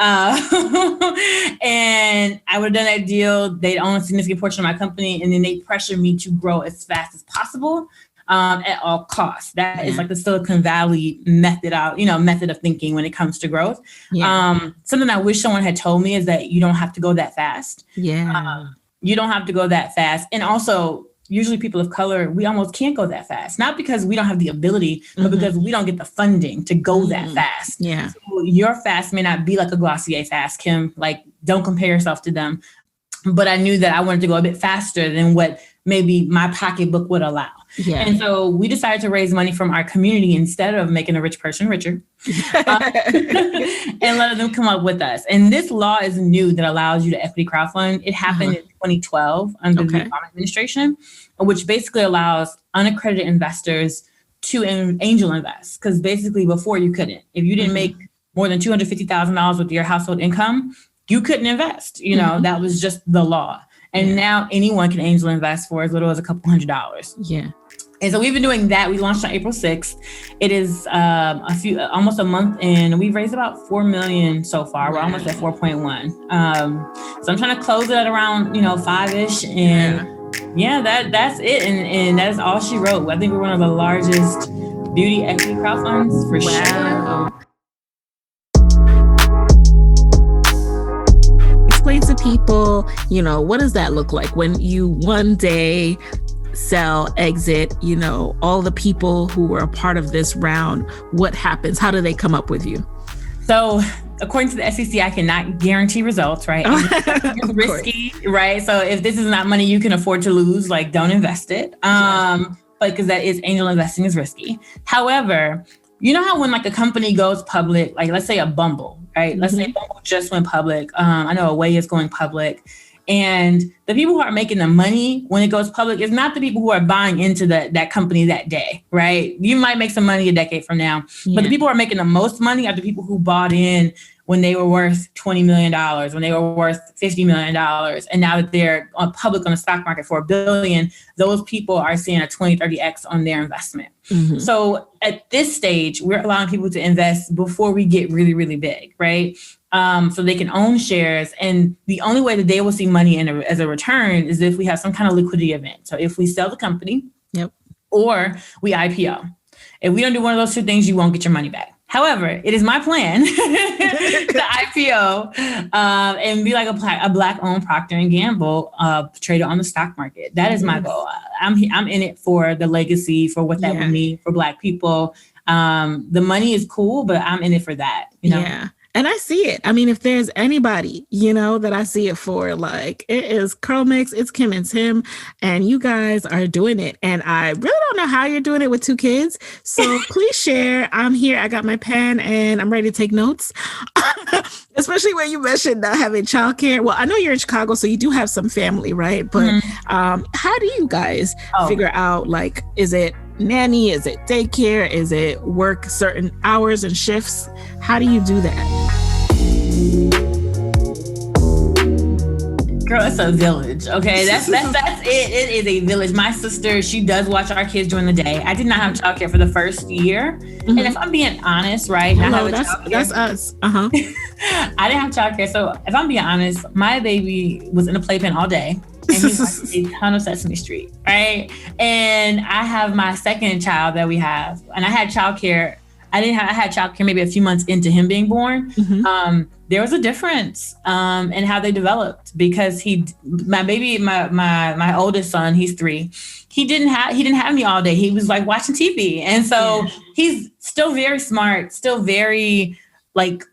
And I would have done that deal. They'd own a significant portion of my company, and then they pressure me to grow as fast as possible at all costs. That is like the Silicon Valley method of thinking when it comes to growth. Something I wish someone had told me is that you don't have to go that fast. You don't have to go that fast. And also, usually people of color, we almost can't go that fast. Not because we don't have the ability, but because we don't get the funding to go that fast. So your fast may not be like a Glossier fast, Kim. Like, don't compare yourself to them. But I knew that I wanted to go a bit faster than what maybe my pocketbook would allow. And so we decided to raise money from our community instead of making a rich person richer and letting them come up with us. And this law is new that allows you to equity crowdfund. It happened in 2012 under the Obama administration, which basically allows unaccredited investors to angel invest. Because basically before you couldn't. If you didn't make more than $250,000 with your household income, you couldn't invest. That was just the law. And now anyone can angel invest for as little as a couple $100s. And so we've been doing that. We launched on April 6th. It is almost a month in. We've raised about 4 million so far. We're almost at 4.1. So I'm trying to close it at around 5-ish. And that's it. And that is all she wrote. I think we're one of the largest beauty equity crowdfunds for sure. Explain to people, what does that look like when you one day sell, exit, all the people who were a part of this round? What happens? How do they come up with you? So according to the SEC, I cannot guarantee results, right? It's risky, right? So if this is not money you can afford to lose, like, don't invest it. But because that is angel investing is risky. However, you know how when like a company goes public, like let's say a Bumble, right? Let's say Bumble just went public. I know Away is going public. And the people who are making the money when it goes public is not the people who are buying into that company that day, right? You might make some money a decade from now, but the people who are making the most money are the people who bought in when they were worth $20 million, when they were worth $50 million. And now that they're on public on the stock market for $1 billion, those people are seeing a 20, 30X on their investment. So at this stage, we're allowing people to invest before we get really, really big, right? So they can own shares. And the only way that they will see money as a return is if we have some kind of liquidity event. So if we sell the company or we IPO. If we don't do one of those two things, you won't get your money back. However, it is my plan to IPO and be like a Black-owned Procter & Gamble traded on the stock market. That is my goal. I'm in it for the legacy, for what that would mean for Black people. The money is cool, but I'm in it for that. And I see it. I mean, if there's anybody, you know, that I see it for, like, it is CurlMix, it's Kim and Tim, and you guys are doing it. And I really don't know how you're doing it with 2 kids. So please share. I'm here. I got my pen and I'm ready to take notes. Especially when you mentioned not having childcare. Well, I know you're in Chicago, so you do have some family, right? But how do you guys figure out, like, is it nanny? Is it daycare? Is it work certain hours and shifts? How do you do that? Girl, it's a village. Okay, that's it. It is a village. My sister, she does watch our kids during the day. I did not have childcare for the first year, and if I'm being honest, right? That's us. I didn't have childcare, so if I'm being honest, my baby was in a playpen all day. And he watched a ton of Sesame Street, right? And I have my second child that we have, and I had childcare. I had childcare maybe a few months into him being born. There was a difference in how they developed, because my oldest son, he's 3. He didn't have me all day. He was like watching TV, and so he's still very smart, still very like.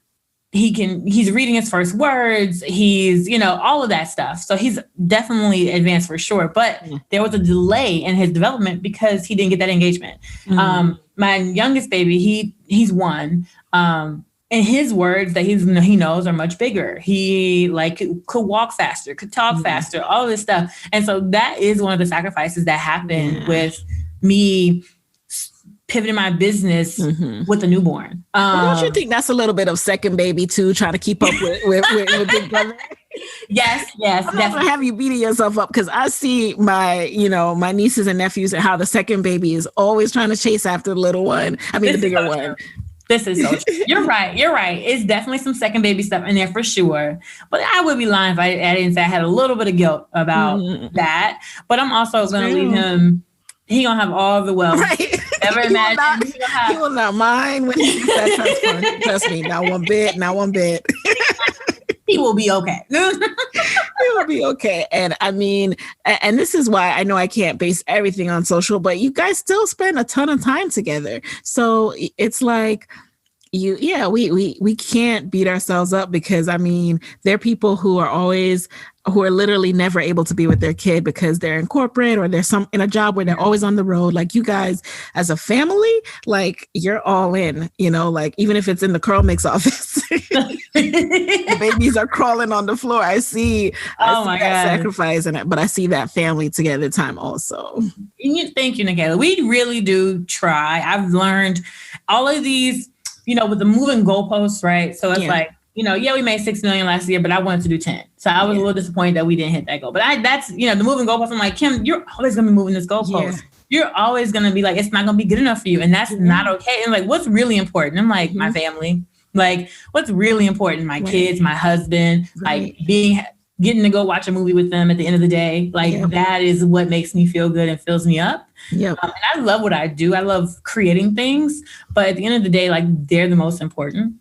He's reading his first words. He's, all of that stuff. So he's definitely advanced for sure. But there was a delay in his development because he didn't get that engagement. My youngest baby, he's 1. And his words that he knows are much bigger. He could walk faster, could talk faster, all this stuff. And so that is one of the sacrifices that happened with me pivoting my business with a newborn. Don't you think that's a little bit of second baby too, trying to keep up with big brother? Yes. I'm not gonna have you beating yourself up, because I see my nieces and nephews and how the second baby is always trying to chase after the little one. I mean, the bigger one. This is so true. You're right. It's definitely some second baby stuff in there for sure. But I would be lying if I didn't say I had a little bit of guilt about that. But I'm also going to leave him. He gonna have all the wealth. Right. Never imagine. He will not mind when he gets that trust fund. Trust me, not one bit. He will be okay. He will be okay. And I mean, and this is why I know I can't base everything on social, but you guys still spend a ton of time together. So it's like, we can't beat ourselves up, because I mean, there are people who are literally never able to be with their kid because they're in corporate, or they're in a job where they're always on the road. Like, you guys as a family, like, you're all in, like, even if it's in the CurlMix office, the babies are crawling on the floor. I see that sacrifice in it, but I see that family together time also. Thank you, Nicaila. We really do try. I've learned all of these, with the moving goalposts, right? So it's like, we made 6 million last year, but I wanted to do 10. So I was a little disappointed that we didn't hit that goal. But that's, the moving goalpost. I'm like, Kim, you're always going to be moving this goalpost. You're always going to be like, it's not going to be good enough for you. And that's not okay. And like, what's really important? I'm like, my family. Like, what's really important? My kids, my husband, like getting to go watch a movie with them at the end of the day. Like, that is what makes me feel good and fills me up. And I love what I do. I love creating things. But at the end of the day, like, they're the most important.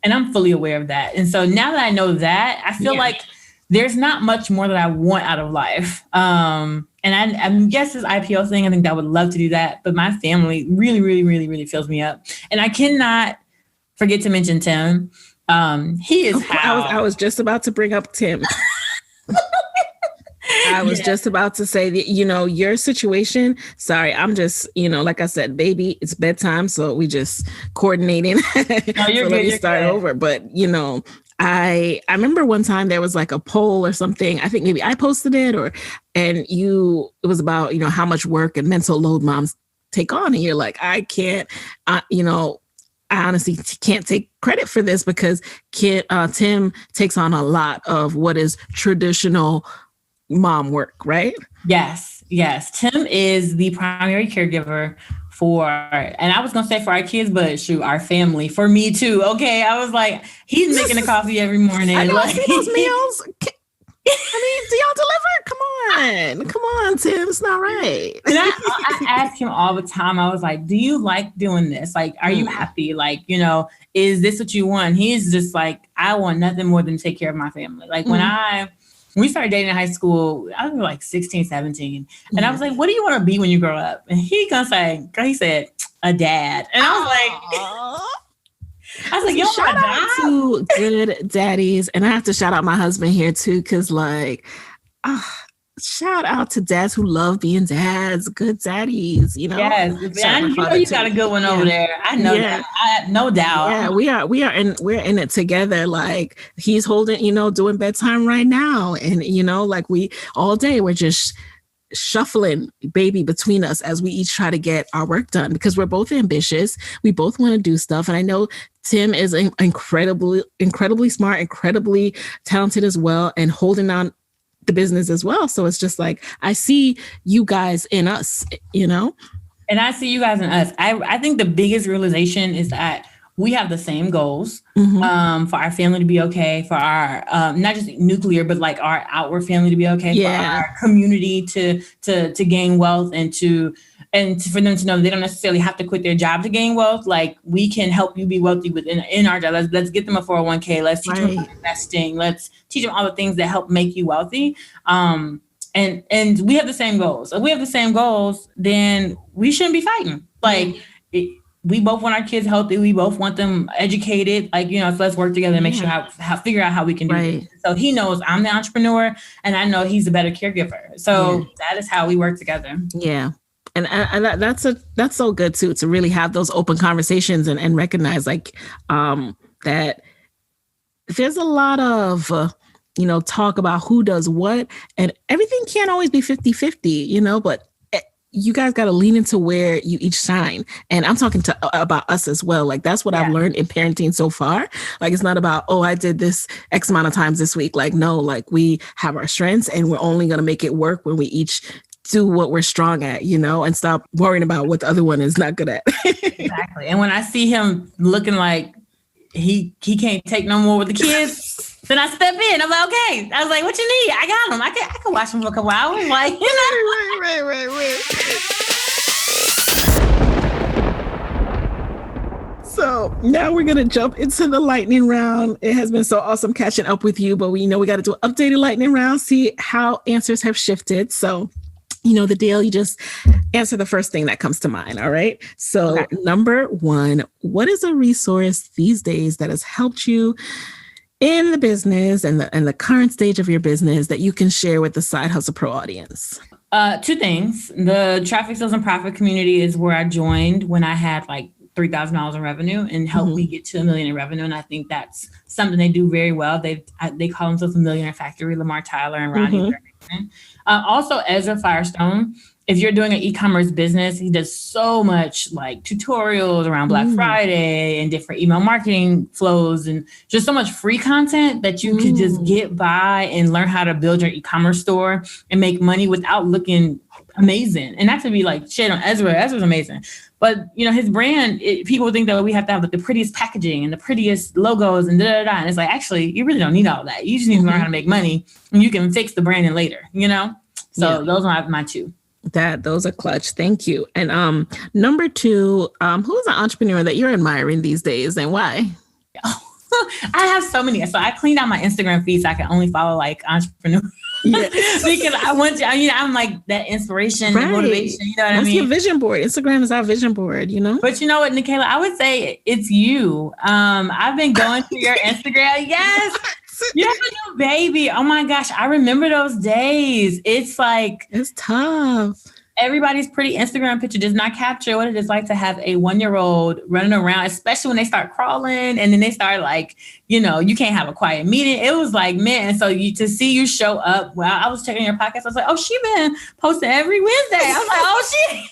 And I'm fully aware of that. And so now that I know that, I feel like there's not much more that I want out of life. And I guess this IPO thing, I think I would love to do that. But my family really, really, really, really fills me up. And I cannot forget to mention Tim. He is I was just about to bring up Tim. I was just about to say that, your situation, sorry, I'm just, like I said, baby, it's bedtime. So we just coordinating. No, you're so good, let me start over. But, I remember one time there was like a poll or something. I think maybe I posted it it was about, how much work and mental load moms take on. And you're like, I can't, I honestly can't take credit for this, because Tim takes on a lot of what is traditional mom work, right? Yes. Tim is the primary caregiver and I was going to say for our kids, but shoot, our family, for me too. Okay. I was like, he's making the coffee every morning. I know, like, those meals. I mean, do y'all deliver? Come on, Tim. It's not right. And I ask him all the time. I was like, do you like doing this? Like, are you happy? Like, is this what you want? He's just like, I want nothing more than to take care of my family. Like, when we started dating in high school, I was like 16, 17. And I was like, what do you want to be when you grow up? And he said, a dad. And I was like, I was like, yo, shout out to good daddies. And I have to shout out my husband here too, because shout out to dads who love being dads, good daddies, Yes, and you know you got a good one over there. I know that. I have no doubt. Yeah, we're in it together. Like he's holding, doing bedtime right now. And like we all day we're just shuffling baby between us as we each try to get our work done because we're both ambitious. We both want to do stuff. And I know Tim is incredibly smart, incredibly talented as well, and holding on the business as well. So it's just like, I see you guys in us, And I see you guys in us. I think the biggest realization is that we have the same goals for our family to be okay, for our not just nuclear, but like our outward family to be okay, for our community to gain wealth and for them to know they don't necessarily have to quit their job to gain wealth. Like we can help you be wealthy in our job. Let's get them a 401k. Let's teach them about investing. Let's teach them all the things that help make you wealthy. And we have the same goals. If we have the same goals, then we shouldn't be fighting. Like we both want our kids healthy. We both want them educated. Like, so let's work together and make sure figure out how we can do it. So he knows I'm the entrepreneur and I know he's a better caregiver. So that is how we work together. Yeah. And that's so good too, to really have those open conversations and recognize that there's a lot of, talk about who does what, and everything can't always be 50-50, but you guys got to lean into where you each shine. And I'm talking about us as well. Like that's what I've learned in parenting so far. Like, it's not about, I did this X amount of times this week. Like, no, like we have our strengths and we're only going to make it work when we each do what we're strong at, and stop worrying about what the other one is not good at. Exactly. And when I see him looking like he can't take no more with the kids, then I step in. I'm like, okay. I was like, what you need? I got him. I can watch him for a couple hours. Like, Right. So now we're going to jump into the lightning round. It has been so awesome catching up with you, but we got to do an updated lightning round, see how answers have shifted. So the deal, you just answer the first thing that comes to mind. All right. So Number one, what is a resource these days that has helped you in the business and the current stage of your business that you can share with the Side Hustle Pro audience? Two things. The traffic sales and profit community is where I joined when I had like $3,000 in revenue and helped me get to $1 million in revenue. And I think that's something they do very well. They call themselves a Millionaire Factory, Lamar Tyler and Ronnie. Also, Ezra Firestone. If you're doing an e-commerce business, he does so much like tutorials around Black Friday and different email marketing flows and just so much free content that you could just get by and learn how to build your e-commerce store and make money without looking amazing. And not to be like shit on Ezra. Ezra's amazing. But, his brand, people think that we have to have like the prettiest packaging and the prettiest logos and da-da-da. And it's like, actually, you really don't need all that. You just need to learn how to make money and you can fix the branding later, So those are my two. Those are clutch. Thank you. And number two, who's an entrepreneur that you're admiring these days and why? I have so many. So I cleaned out my Instagram feed so I can only follow like entrepreneurs. Because I want to, I'm like that inspiration and motivation. You know what I mean? That's your vision board. Instagram is our vision board, But you know what, Nicaila, I would say it's you. I've been going through your Instagram. Yes. You have a new baby. Oh my gosh. I remember those days. It's like, it's tough. Everybody's pretty Instagram picture does not capture what it is like to have a 1-year-old running around, especially when they start crawling and then they start like, you can't have a quiet meeting. It was like, man. So to see you show up, I was checking your podcast. I was like, oh, she been posting every Wednesday. I was like, oh, she ain't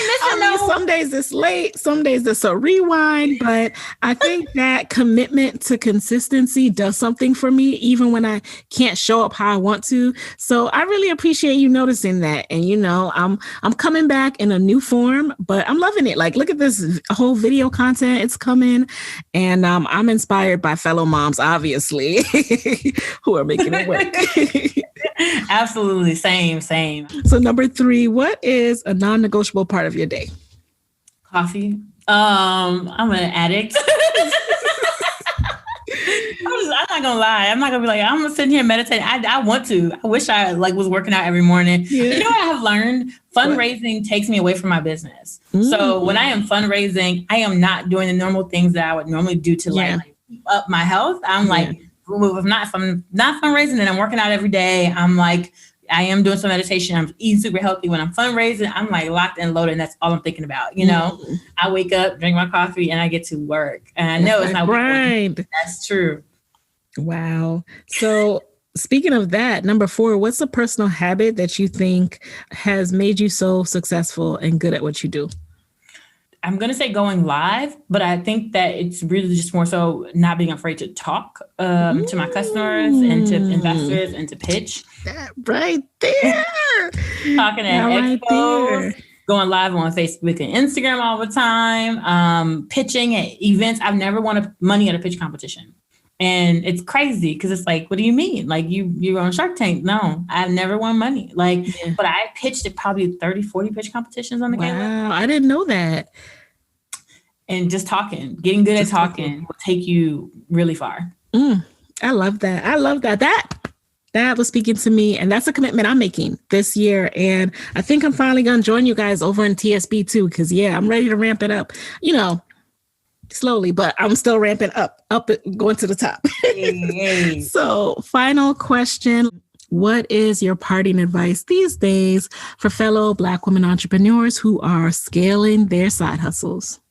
missing some days it's late, some days it's a rewind, but I think that commitment to consistency does something for me, even when I can't show up how I want to. So I really appreciate you noticing that. And, I'm coming back in a new form, but I'm loving it. Like, look at this whole video content. It's coming. And I'm inspired by fellow moms, obviously, who are making it work. Absolutely. Same. So number three, what is a non-negotiable part of your day? Coffee. I'm an addict. I'm not gonna lie. I'm not gonna be like, I'm gonna sit here and meditate. I want to. I wish I was working out every morning. Yeah. You know what I have learned? Fundraising takes me away from my business. So when I am fundraising, I am not doing the normal things that I would normally do to like keep up my health. I'm like, if I'm not fundraising, then I'm working out every day. I'm like, I am doing some meditation. I'm eating super healthy. When I'm fundraising, I'm like locked and loaded, and that's all I'm thinking about. You know, I wake up, drink my coffee, and I get to work. And I know it's not right. That's true. Wow. So speaking of that, number 4, what's a personal habit that you think has made you so successful and good at what you do? I'm going to say going live, but I think that it's really just more so not being afraid to talk to my customers and to investors and to pitch. That right there. Talking at expos, going live on Facebook and Instagram all the time, pitching at events. I've never won money at a pitch competition. And it's crazy because it's like, what do you mean? Like you're on Shark Tank? No, I've never won money. Like, but I pitched at probably 30, 40 pitch competitions on the game. Wow, I didn't know that. And just talking, getting good at talking will take you really far. I love that. I love that. That was speaking to me. And that's a commitment I'm making this year. And I think I'm finally going to join you guys over in TSB too. Because I'm ready to ramp it up. You know, slowly, but I'm still ramping up, going to the top. So final question. What is your parting advice these days for fellow Black women entrepreneurs who are scaling their side hustles?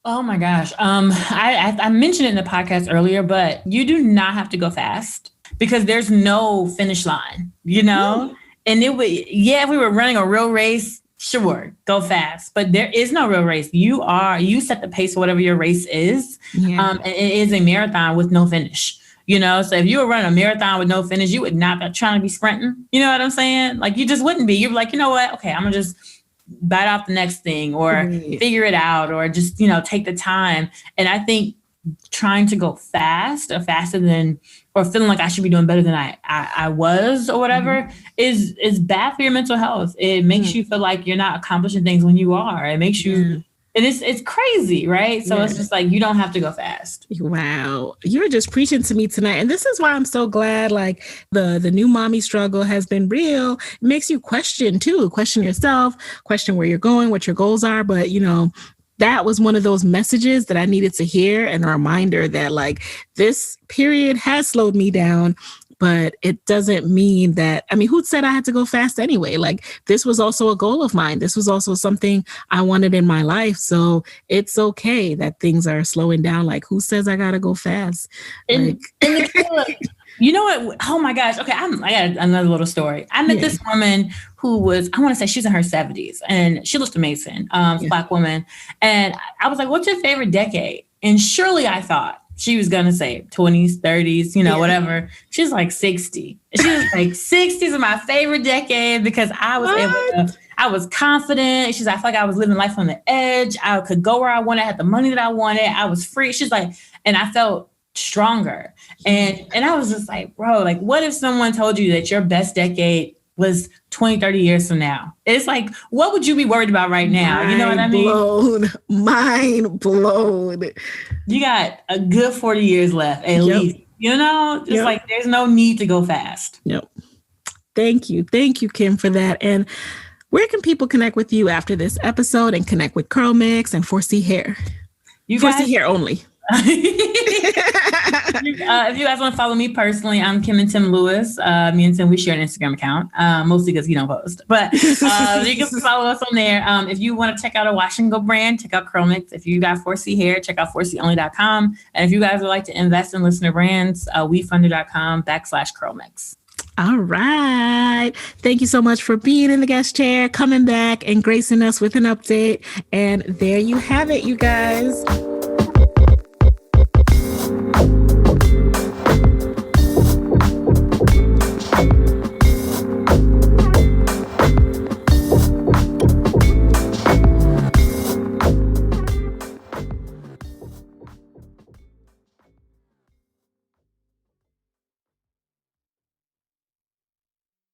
Oh my gosh. I mentioned it in the podcast earlier, but you do not have to go fast because there's no finish line, you know? And it would, if we were running a real race, sure, go fast, but there is no real race. You set the pace for whatever your race is. And it is a marathon with no finish, you know? So if you were running a marathon with no finish, you would not be trying to be sprinting. You know what I'm saying? Like you just wouldn't be. You're like, you know what? Okay, I'm gonna just bite off the next thing or figure it out or just, take the time. And I think trying to go fast or faster than, or feeling like I should be doing better than I was or whatever is bad for your mental health. It makes you feel like you're not accomplishing things when you are. It makes you, and it's crazy, right? So it's just like, you don't have to go fast. Wow. You're just preaching to me tonight. And this is why I'm so glad, like the new mommy struggle has been real. It makes you question yourself, question where you're going, what your goals are. But, that was one of those messages that I needed to hear, and a reminder that like this period has slowed me down, but it doesn't mean that, who said I had to go fast anyway? Like this was also a goal of mine. This was also something I wanted in my life. So it's okay that things are slowing down. Like who says I got to go fast? You know what? Oh my gosh. Okay. I got another little story. I met this woman who was, I want to say she's in her 70s and she looked amazing. Black woman. And I was like, what's your favorite decade? And surely I thought she was going to say 20s, 30s, whatever. She's like 60. She was like 60s is my favorite decade because I was I was confident. She's like, I feel like I was living life on the edge. I could go where I wanted. I had the money that I wanted. I was free. She's like, and I felt stronger. And I was just like, bro, like, what if someone told you that your best decade was 20, 30 years from now? It's like, what would you be worried about right now? You know what I mean? Mind blown. You got a good 40 years left, at least. Just like, there's no need to go fast. Yep. Thank you. Thank you, Kim, for that. And where can people connect with you after this episode and connect with CurlMix and 4C Hair? 4C Hair only. If you guys want to follow me personally, I'm Kim and Tim Lewis. Me and Tim, we share an Instagram account, mostly because he don't post. But you can follow us on there. If you want to check out a wash and go brand, check out CurlMix. If you got 4C Hair, check out 4COnly.com. And if you guys would like to invest in listener brands, WeFunder.com/CurlMix. All right. Thank you so much for being in the guest chair, coming back and gracing us with an update. And there you have it, you guys.